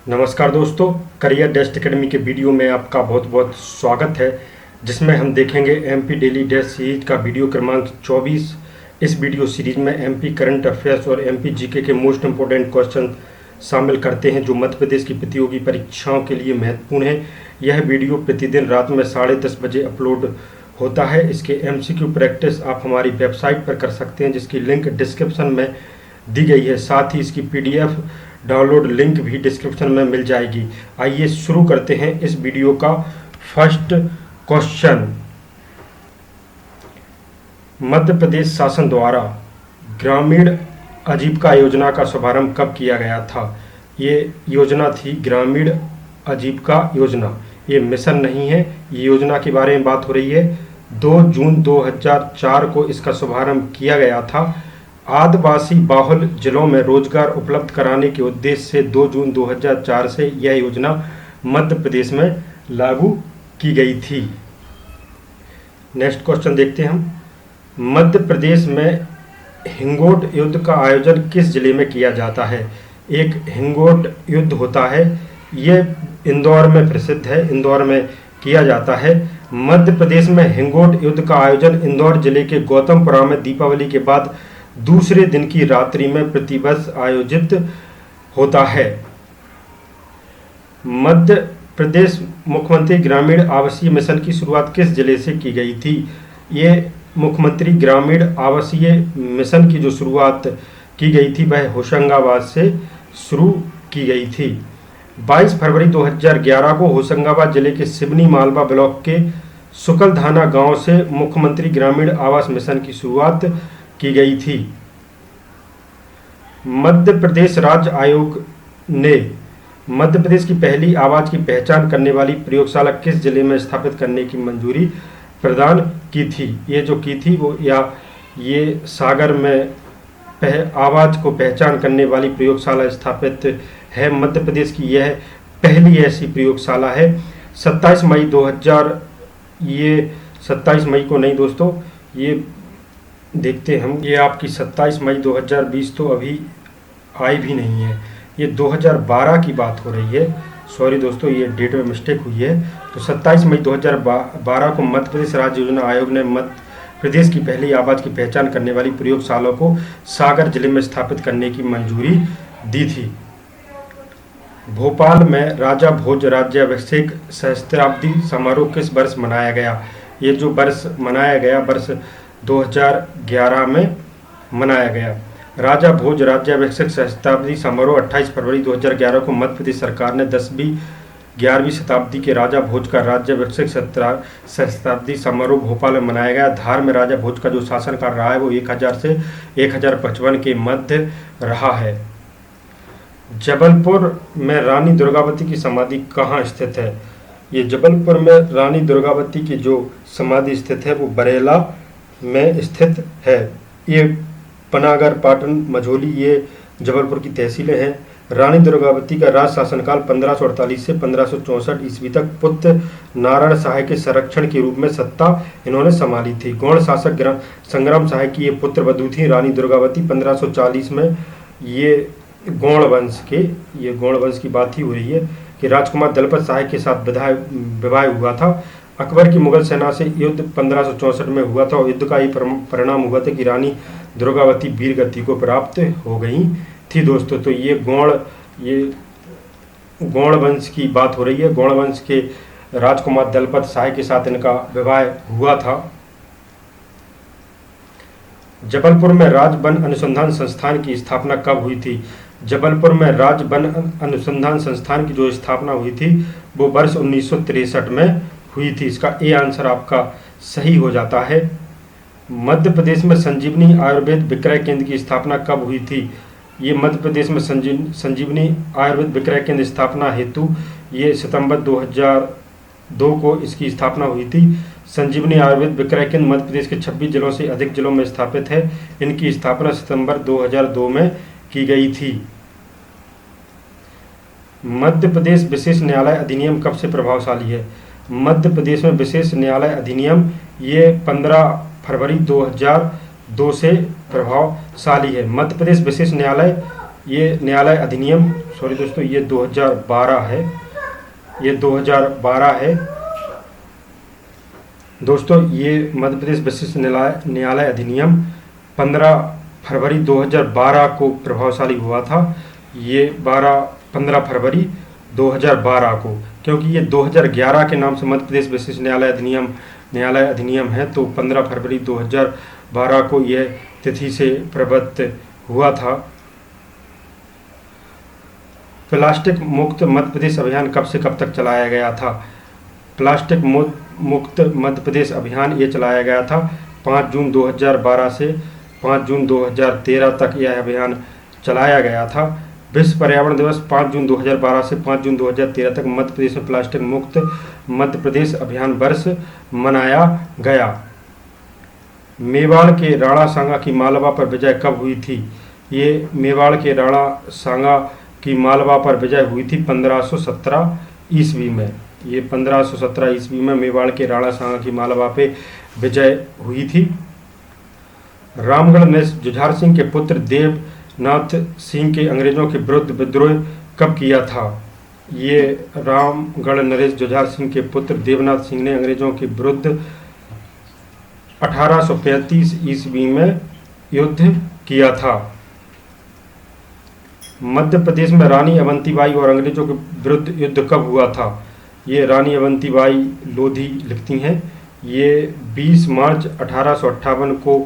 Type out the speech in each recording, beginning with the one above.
नमस्कार दोस्तों, career डेस्ट academy के वीडियो में आपका बहुत बहुत स्वागत है, जिसमें हम देखेंगे एमपी डेली डेस्ट सीरीज का वीडियो क्रमांक 24। इस वीडियो सीरीज में एमपी करंट अफेयर्स और एमपी जीके के मोस्ट इंपोर्टेंट क्वेश्चन शामिल करते हैं जो मध्य प्रदेश की प्रतियोगी परीक्षाओं के लिए महत्वपूर्ण है। यह वीडियो प्रतिदिन रात में 10:30 बजे अपलोड होता है। इसके एमसीक्यू प्रैक्टिस आप हमारी वेबसाइट पर कर सकते हैं, जिसकी लिंक डिस्क्रिप्शन में दी गई है। साथ ही इसकी पीडीएफ डाउनलोड लिंक भी डिस्क्रिप्शन में मिल जाएगी। आइए शुरू करते हैं इस वीडियो का फर्स्ट क्वेश्चन। मध्य प्रदेश शासन द्वारा ग्रामीण आजीविका योजना का शुभारंभ कब किया गया था? ये योजना थी ग्रामीण आजीविका योजना। ये मिशन नहीं है, ये योजना के बारे में बात हो रही है। 2 जून 2004 को इसका शुभारंभ किया गया था। आदिवासी बाहुल जिलों में रोजगार उपलब्ध कराने के उद्देश्य से 2 जून 2004 से यह योजना मध्य प्रदेश में लागू की गई थी। नेक्स्ट क्वेश्चन देखते हैं हम। मध्य प्रदेश में हिंगोट युद्ध का आयोजन किस जिले में किया जाता है? एक हिंगोट युद्ध होता है, ये इंदौर में प्रसिद्ध है, इंदौर में किया जाता है। मध्य प्रदेश में हिंगोट युद्ध का आयोजन इंदौर जिले के गौतमपुरा में दीपावली के बाद दूसरे दिन की रात्रि में प्रतिवर्ष आयोजित होता है। मध्य प्रदेश मुख्यमंत्री ग्रामीण आवासीय मिशन की शुरुआत किस जिले से की गई थी? ये मुख्यमंत्री ग्रामीण आवासीय मिशन की जो शुरुआत की गई थी वह होशंगाबाद से शुरू की गई थी। 22 फरवरी 2011 को होशंगाबाद जिले के सिवनी मालवा ब्लॉक के सुकलधाना गांव से मुख्यमंत्री ग्रामीण आवास मिशन की शुरुआत की गई थी। मध्य प्रदेश राज्य आयोग ने मध्य प्रदेश की पहली आवाज की पहचान करने वाली प्रयोगशाला किस जिले में स्थापित करने की मंजूरी प्रदान की थी? ये जो की थी वो ये सागर में आवाज को पहचान करने वाली प्रयोगशाला स्थापित है। मध्य प्रदेश की यह पहली ऐसी प्रयोगशाला है। 27 मई 2000 ये 27 मई को नहीं दोस्तों, ये देखते हैं हम, ये आपकी 27 मई 2020 तो अभी आई भी नहीं है, ये 2012 की बात हो रही है। सॉरी दोस्तों, ये डेट में मिस्टेक हुई है। तो 27 मई 2012 को मध्य प्रदेश राज्य योजना आयोग ने मध्य प्रदेश की पहली आवाज की पहचान करने वाली प्रयोगशाला को सागर जिले में स्थापित करने की मंजूरी दी थी। भोपाल में राजा भोज राज्याभिषेक सहस्त्राब्दी समारोह किस वर्ष मनाया गया? ये जो वर्ष मनाया गया वर्ष 2011 में मनाया गया। राजा भोज राज्याभिषेक सहस्त्राब्दी समारोह 28 फरवरी 2011 को मध्य प्रदेश सरकार ने 10वीं-11वीं शताब्दी के राजा भोज का राज्याभिषेक सहस्त्राब्दी समारोह भोपाल में मनाया गया। धार में राजा भोज का जो शासनकाल रहा है वो 1000 से 1055 के मध्य रहा है। जबलपुर में रानी दुर्गावती की समाधि कहाँ स्थित है? ये जबलपुर में रानी दुर्गावती की जो समाधि स्थित है वो बरेला में स्थित है। ये पनागर, पाटन, मझोली ये जबलपुर की तहसीलें हैं। रानी दुर्गावती का राज शासनकाल 1548 से 1564 ईस्वी तक पुत्र नारायण शाह के संरक्षण के रूप में सत्ता इन्होंने संभाली थी। गौड़ शासक संग्राम शाह की ये पुत्र वधू थी रानी दुर्गावती। 1540 में ये गौड़ वंश की बात ही हो रही है कि राजकुमार दलपत शाह के साथ विवाह हुआ था। अकबर की मुगल सेना से युद्ध 1564 में हुआ था और युद्ध का ये परिणाम हुआ था कि रानी दुर्गावती वीर गति को प्राप्त हो गई थी दोस्तों। तो ये गौड़ वंश की बात हो रही है। गौड़ वंश के राजकुमार दलपत शाह के साथ इनका विवाह हुआ था। जबलपुर में राज्य वन अनुसंधान संस्थान की स्थापना कब हुई थी? जबलपुर में राज्य वन अनुसंधान संस्थान की जो स्थापना हुई थी वो वर्ष 1963 में हुई थी। इसका ए आंसर आपका सही हो जाता है। मध्य प्रदेश में संजीवनी आयुर्वेद विक्रय केंद्र की स्थापना कब हुई थी? ये मध्य प्रदेश में संजीवनी आयुर्वेद विक्रय केंद्र स्थापना हेतु ये सितंबर 2002 को इसकी स्थापना हुई थी। संजीवनी आयुर्वेद विक्रय केंद्र मध्य प्रदेश के 26 जिलों से अधिक जिलों में स्थापित है। इनकी स्थापना सितंबर 2002 में की गई थी। मध्य प्रदेश विशेष न्यायालय अधिनियम कब से प्रभावशाली है? मध्य प्रदेश में विशेष न्यायालय अधिनियम ये 15 फरवरी 2002 से प्रभावशाली है। मध्य प्रदेश विशेष न्यायालय ये न्यायालय अधिनियम, सॉरी दोस्तों, ये 2012 है, ये 2012 है दोस्तों। ये मध्य प्रदेश विशिष्ट न्यायालय अधिनियम 15 फरवरी 2012 को प्रभावशाली हुआ था। ये 15 फरवरी 2012 को, क्योंकि ये 2011 के नाम से मध्य प्रदेश विशिष्ट न्यायालय अधिनियम है, तो 15 फरवरी 2012 को यह तिथि से प्रवर्तित हुआ था। प्लास्टिक मुक्त मध्य प्रदेश अभियान कब से कब तक चलाया गया था? प्लास्टिक मुक्त मध्य प्रदेश अभियान ये चलाया गया था 5 जून 2012 से 5 जून 2013 तक यह अभियान चलाया गया था। विश्व पर्यावरण दिवस 5 जून 2012 से 5 जून 2013 तक मध्य प्रदेश में प्लास्टिक मुक्त मध्य प्रदेश अभियान वर्ष मनाया गया। मेवाड़ के राणा सांगा की मालवा पर विजय कब हुई थी? ये मेवाड़ के राणा सांगा की मालवा पर विजय हुई थी 1517 ईस्वी में। ये 1517 ईस्वी में मेवाड़ के राणा सांगा की मालवा पे विजय हुई थी। रामगढ़ ने जुझार सिंह के पुत्र देवनाथ सिंह के अंग्रेजों के विरुद्ध विद्रोह कब किया था? ये रामगढ़ नरेश जुझार सिंह के पुत्र देवनाथ सिंह ने अंग्रेजों के विरुद्ध 1835 ईस्वी में युद्ध किया था। मध्य प्रदेश में रानी अवंतीबाई और अंग्रेजों के विरुद्ध युद्ध कब हुआ था? ये रानी अवंतीबाई लोधी लिखती हैं। ये 20 मार्च 1858 को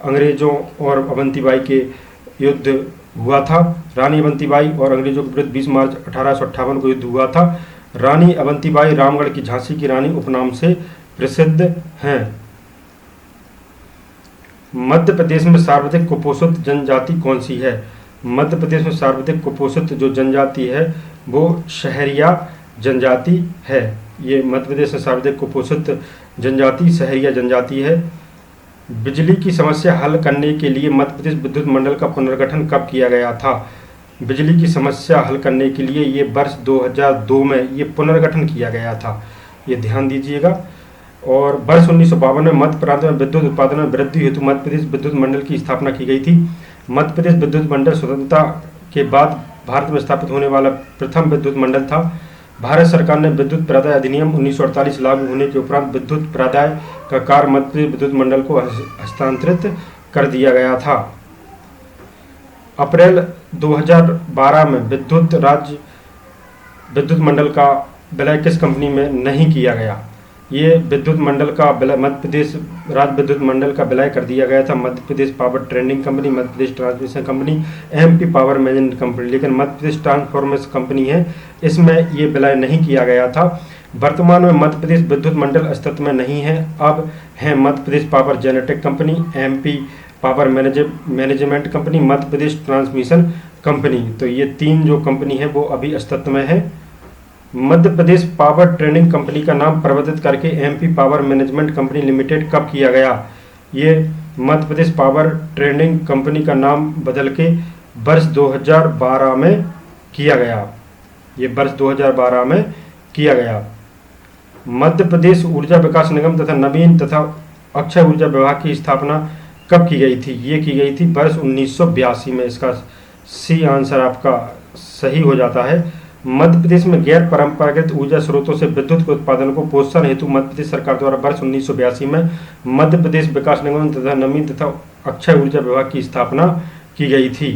अंग्रेजों और अवंतीबाई के युद्ध हुआ था। रानी अवंतीबाई और अंग्रेजों के विरुद्ध 20 मार्च 1858 को युद्ध हुआ था। रानी अवंतीबाई रामगढ़ की झांसी की रानी उपनाम से प्रसिद्ध हैं। मध्य प्रदेश में सर्वाधिक कुपोषित जनजाति कौन सी है? मध्य प्रदेश में सर्वाधिक कुपोषित जो जनजाति है वो शहरिया जनजाति है। ये मध्य प्रदेश में सर्वाधिक कुपोषित जनजाति शहरिया जनजाति है। बिजली की समस्या हल करने के लिए मध्य प्रदेश विद्युत मंडल का पुनर्गठन कब किया गया था? बिजली की समस्या हल करने के लिए ये वर्ष 2002 में ये पुनर्गठन किया गया था, ये ध्यान दीजिएगा। और वर्ष 1952 में मध्य प्रांत में विद्युत उत्पादन में वृद्धि हेतु मध्य प्रदेश विद्युत मंडल की स्थापना की गई थी। मध्य प्रदेश विद्युत मंडल स्वतंत्रता के बाद भारत में स्थापित होने वाला प्रथम विद्युत मंडल था। भारत सरकार ने विद्युत प्रदाय अधिनियम 1948 लागू होने के उपरांत विद्युत प्रदाय का कार्य मध्य प्रदेश विद्युत मंडल को हस्तांतरित कर दिया गया था। अप्रैल 2012 में विद्युत मंडल का विलय किस कंपनी में नहीं किया गया? ये विद्युत मंडल का विलय मध्य प्रदेश राज्य विद्युत मंडल का विलय कर दिया गया था Madhya Pradesh power trading company, Madhya Pradesh transmission company, MP power management company, लेकिन मध्य प्रदेश ट्रांसफॉर्मेशन कंपनी है, इसमें ये विलय नहीं किया गया था। वर्तमान में मध्य प्रदेश विद्युत मंडल अस्तित्व में नहीं है। अब है Madhya Pradesh power genetic company, MP power management company, Madhya Pradesh transmission company. तो ये 3 जो कंपनी है वो अभी अस्तित्व में है। Madhya Pradesh power trading company का नाम परिवर्तित करके MP power management company limited कब किया गया? ये मध्य प्रदेश पावर ट्रेडिंग कंपनी का नाम बदल के वर्ष 2012 में किया गया। ये वर्ष 2012 में किया गया। मध्य प्रदेश ऊर्जा विकास निगम तथा नवीन तथा अक्षय ऊर्जा विभाग की स्थापना कब की गई थी? ये की गई थी वर्ष 1982 में। इसका सी आंसर आपका सही हो जाता है। मध्य प्रदेश में गैर परंपरागत ऊर्जा स्रोतों से विद्युत के उत्पादन को प्रोत्साहन हेतु मध्य प्रदेश सरकार द्वारा वर्ष 1982 में मध्य प्रदेश विकास निगम तथा नवीन तथा अक्षय ऊर्जा विभाग की स्थापना की गई थी।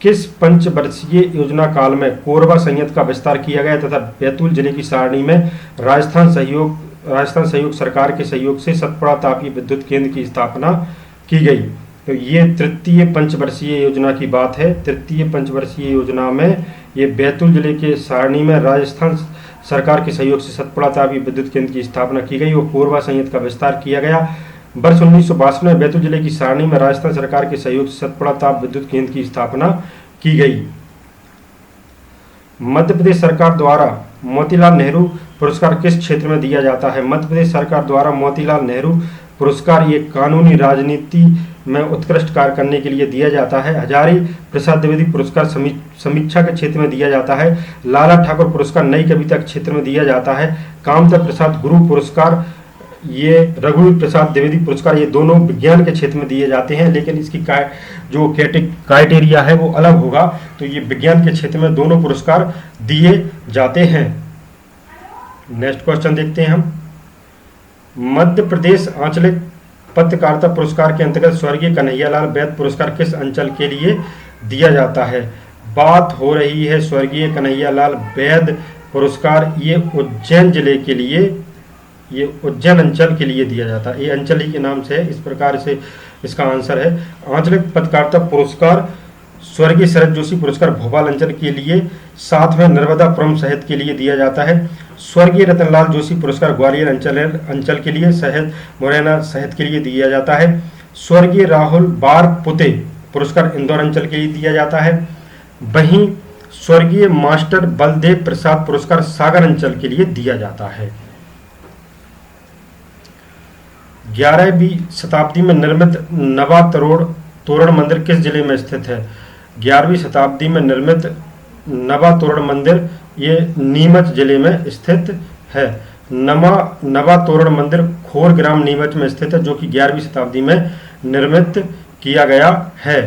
किस पंचवर्षीय योजना काल में कोरबा संयंत्र का विस्तार किया गया तथा बैतूल जिले की सारणी में राजस्थान सहयोग सरकार के सहयोग से सतपुड़ा तापीय विद्युत केंद्र की स्थापना की गई? तो ये तृतीय पंचवर्षीय योजना की बात है। तृतीय पंचवर्षीय योजना में ये बैतूल जिले के सारणी में राजस्थान सरकार के सहयोग से सतपुड़ा तापीय विद्युत केंद्र की स्थापना की गई और कोरबा संयंत्र का विस्तार किया गया। वर्ष 1962 में बैतूल जिले की सारणी में राजस्थान सरकार के सहयोग से सतपुड़ा ताप विद्युत केंद्र की स्थापना की गई। मध्य प्रदेश सरकार द्वारा मोतीलाल नेहरू पुरस्कार किस क्षेत्र में दिया जाता है? मध्य प्रदेश सरकार द्वारा मोतीलाल नेहरू पुरस्कार ये कानूनी राजनीति में उत्कृष्ट कार्य करने के लिए दिया जाता है। हजारी प्रसाद द्विवेदी पुरस्कार समीक्षा के क्षेत्र में दिया जाता है। लाला ठाकुर पुरस्कार नई कविता के क्षेत्र में दिया जाता है। कामदेव प्रसाद गुरु पुरस्कार ये रघुवीर प्रसाद द्विवेदी पुरस्कार, ये दोनों विज्ञान के क्षेत्र में दिए जाते हैं, लेकिन इसकी जो क्राइटेरिया है वो अलग होगा। तो ये विज्ञान के क्षेत्र में दोनों पुरस्कार दिए जाते हैं। नेक्स्ट क्वेश्चन देखते हैं हम। मध्य प्रदेश आंचलिक पत्रकारिता पुरस्कार के अंतर्गत स्वर्गीय कन्हैयालाल वैद पुरस्कार किस अंचल के लिए दिया जाता है? बात हो रही है स्वर्गीय कन्हैयालाल वैद पुरस्कार, ये उज्जैन जिले के लिए, ये उज्जैन अंचल के लिए दिया जाता है। ये अंचल ही के नाम से है, इस प्रकार से इसका आंसर है। आंचलिक पत्रकारिता पुरस्कार स्वर्गीय शरद जोशी पुरस्कार भोपाल अंचल के लिए, साथ में नर्मदापुरम शहद के लिए दिया जाता है। स्वर्गीय रतनलाल जोशी पुरस्कार ग्वालियर अंचल के लिए, शहद मुरैना शहद के लिए दिया जाता है। स्वर्गीय राहुल बारपुते पुरस्कार इंदौर अंचल के लिए दिया जाता है। वहीं स्वर्गीय मास्टर बलदेव प्रसाद पुरस्कार सागर अंचल के लिए दिया जाता है। 11वीं शताब्दी में निर्मित नवा तोरण मंदिर किस जिले में स्थित है? 11वीं शताब्दी में निर्मित नवा तोरण मंदिर ये नीमच जिले में स्थित है। नवा तोरण मंदिर खोरग्राम नीमच में स्थित है, जो कि 11वीं शताब्दी में निर्मित किया गया है।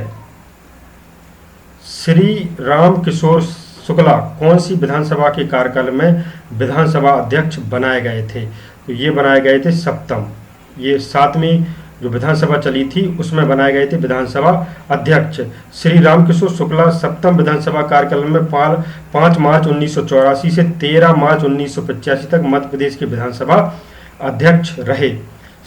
श्री राम किशोर शुक्ला कौन सी विधानसभा के कार्यकाल में विधानसभा अध्यक्ष बनाए गए थे? तो ये बनाए गए थे सप्तम, ये 7वीं जो विधानसभा चली थी उसमें बनाए गए थे विधानसभा अध्यक्ष। श्री रामकिशोर शुक्ला सप्तम विधानसभा कार्यकाल में 5 मार्च 1984 से 13 मार्च 1985 तक मध्य प्रदेश के विधानसभा अध्यक्ष रहे।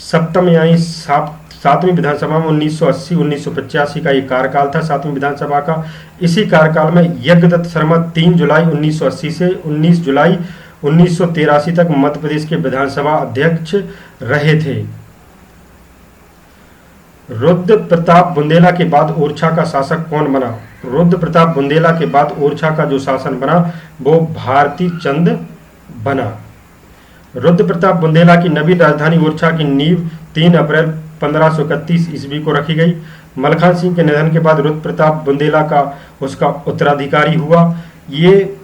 सप्तम यानी 7वीं विधानसभा में 1980-1985 का ये कार्यकाल था 7वीं विधानसभा का। इसी कार्यकाल में यज्ञदत्त शर्मा 3 जुलाई 1980 से 19 जुलाई 1983 तक मध्य प्रदेश के विधानसभा अध्यक्ष रहे थे। रुद्र प्रताप बुंदेला के बाद ओरछा का शासक कौन बना? रुद्र प्रताप बुंदेला के बाद ओरछा का जो शासन बना वो भारती चंद बना। रुद्र प्रताप बुंदेला की नवीन राजधानी ओरछा की नींव 3 अप्रैल 1531 ईस्वी को रखी गई। मलखान सिंह के निधन के बाद रुद्र प्रताप बुंदेला का उसका उत्तराधिकारी हुआ। ये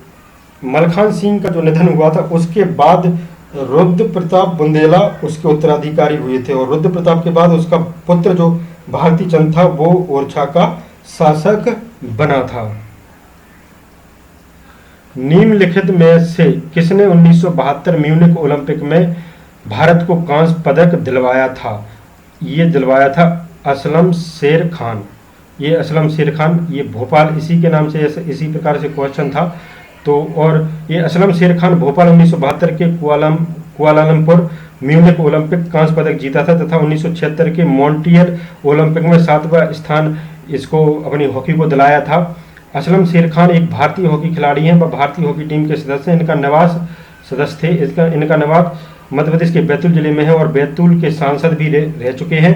मलखान सिंह का जो निधन हुआ था उसके बाद रुद्र प्रताप बुंदेला उसके उत्तराधिकारी हुए थे, और रुद्र प्रताप के बाद उसका पुत्र जो भारती चंद था वो ओरछा का शासक बना था। निम्नलिखित में से किसने 1972 म्यूनिख ओलंपिक में भारत को कांस्य पदक दिलवाया था? ये दिलवाया था असलम शेर खान। ये असलम शेर खान, ये भोपाल इसी के नाम से इसी प्रकार से क्वेश्चन था। तो और ये असलम शेर खान भोपाल 1972 के कुआलालंपुर म्यूनिख ओलंपिक कांस्य पदक जीता था तथा 1976 के मॉन्ट्रियल ओलंपिक में 7वां स्थान इसको अपनी हॉकी को दिलाया था। असलम शेर खान एक भारतीय हॉकी खिलाड़ी हैं, वह भारतीय हॉकी टीम के सदस्य हैं। इनका निवास सदस्य थे इनका निवास मध्य प्रदेश के बैतूल जिले में है और बैतूल के सांसद भी रह चुके हैं।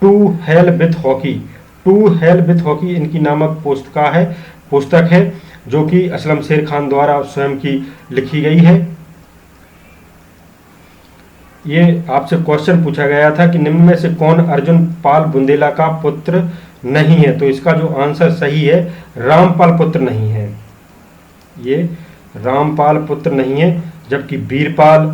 टू हेल विथ हॉकी इनकी नामक पुस्तक है जो कि असलम शेर खान द्वारा स्वयं की लिखी गई है। ये आपसे क्वेश्चन पूछा गया था कि निम्न में से कौन अर्जुन पाल बुंदेला का पुत्र नहीं है? तो इसका जो आंसर सही है रामपाल पुत्र नहीं है, ये रामपाल पुत्र नहीं है, जबकि वीरपाल,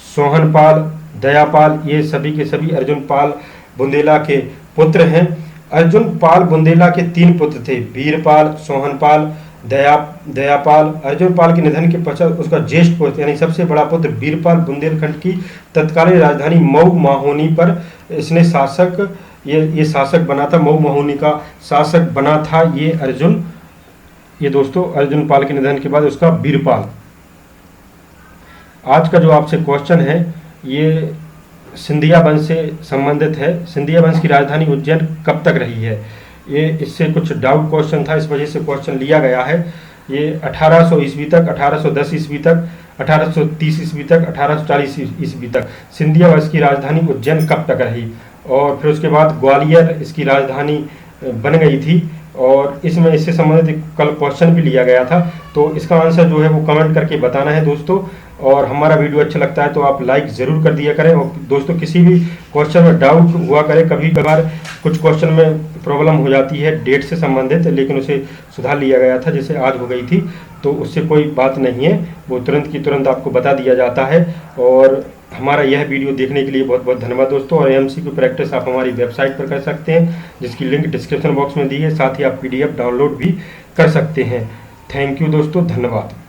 सोहनपाल, दयापाल ये सभी के सभी अर्जुन पाल बुंदेला के पुत्र हैं। अर्जुन पाल बुंदेला के 3 पुत्र थे, वीरपाल, सोहनपाल, दयापाल। अर्जुन पाल के निधन के पश्चात उसका ज्येष्ठ पुत्र यानी सबसे बड़ा पुत्र वीरपाल बुंदेलखंड की तत्कालीन राजधानी मऊ महोनी पर इसने ये शासक बना था, मऊ महोनी का शासक बना था ये दोस्तों अर्जुन पाल के निधन के बाद उसका वीरपाल। आज का जो आपसे क्वेश्चन है ये सिंधिया वंश से संबंधित है। सिंधिया वंश की राजधानी उज्जैन कब तक रही है? ये इससे कुछ डाउट क्वेश्चन था, इस वजह से क्वेश्चन लिया गया है। ये 1800 ईस्वी तक, 1810 ईस्वी तक, 1830 ईस्वी तक, 1840 ईस्वी तक सिंधिया वंश की राजधानी उज्जैन कब तक रही, और फिर उसके बाद ग्वालियर इसकी राजधानी बन गई थी। और इसमें इससे संबंधित कल क्वेश्चन भी लिया गया था, तो इसका आंसर जो है वो कमेंट करके बताना है दोस्तों। और हमारा वीडियो अच्छा लगता है तो आप लाइक ज़रूर कर दिया करें। और दोस्तों किसी भी क्वेश्चन में डाउट हुआ करे, कभी कभार कुछ क्वेश्चन में प्रॉब्लम हो जाती है डेट से संबंधित, लेकिन उसे सुधार लिया गया था, जैसे आज हो गई थी, तो उससे कोई बात नहीं है, वो तुरंत की तुरंत आपको बता दिया जाता है। और हमारा यह वीडियो देखने के लिए बहुत बहुत धन्यवाद दोस्तों। और एमसीक्यू प्रैक्टिस आप हमारी वेबसाइट पर कर सकते हैं, जिसकी लिंक डिस्क्रिप्शन बॉक्स में दी है। साथ ही आप PDF डाउनलोड भी कर सकते हैं। थैंक यू दोस्तों, धन्यवाद।